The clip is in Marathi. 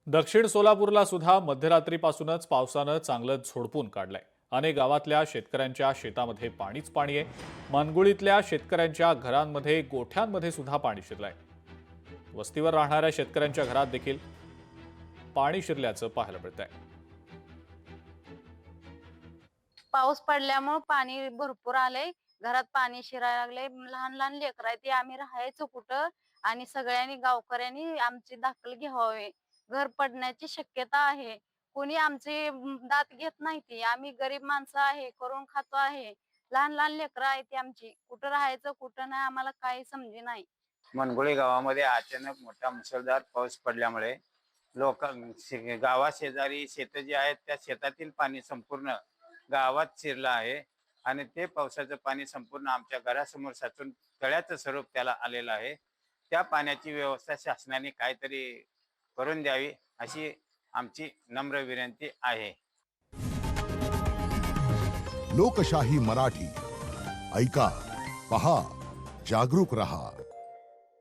दक्षिण सोलापूरला सुद्धा मध्यरात्रीपासूनच पावसानं चांगलं झोडपून काढलंय। अनेक गावातल्या शेतकऱ्यांच्या शेतामध्ये पाणीच पाणी आहे। मानगुळीतल्या शेतकऱ्यांच्या घरांमध्ये गोठ्यांमध्ये सुद्धा पाणी शिरलंय। वस्तीवर राहणाऱ्या शेतकऱ्यांच्या घरात देखील पाणी शिरल्याचं पाहायला मिळतंय। पाऊस पडल्यामुळे पाणी भरपूर आलंय, घरात पाणी शिरायला लागलंय, लहान लहान लेकरं आहेत ते आम्ही राहायचो कुठं आणि सगळ्यांनी गावकऱ्यांनी आमची दखल घ्यावी। घर पडण्याची शक्यता आहे, कोणी आमचे दात घेत नाही ती, आम्ही गरीब माणसं आहे, करून खातो आहे, लहान लहान लेकरं आहेत ती आमची, कुठं राहायचं कुठं नाही आम्हाला काही समजे नाही। मनगुळी गावामध्ये अचानक मोठा मुसळधार पाऊस पडल्यामुळे गावा शेजारी शेत जी आहेत त्या शेतातील पाणी संपूर्ण गावात शिरलं आहे आणि ते पावसाचं पाणी संपूर्ण आमच्या घरासमोर साचून तळ्याचं स्वरूप त्याला आलेलं आहे। त्या पाण्याची व्यवस्था शासनाने काहीतरी करून द्यावी अशी आमची नम्र विनंती आहे। लोकशाही मराठी ऐका, पहा, जागरूक रहा।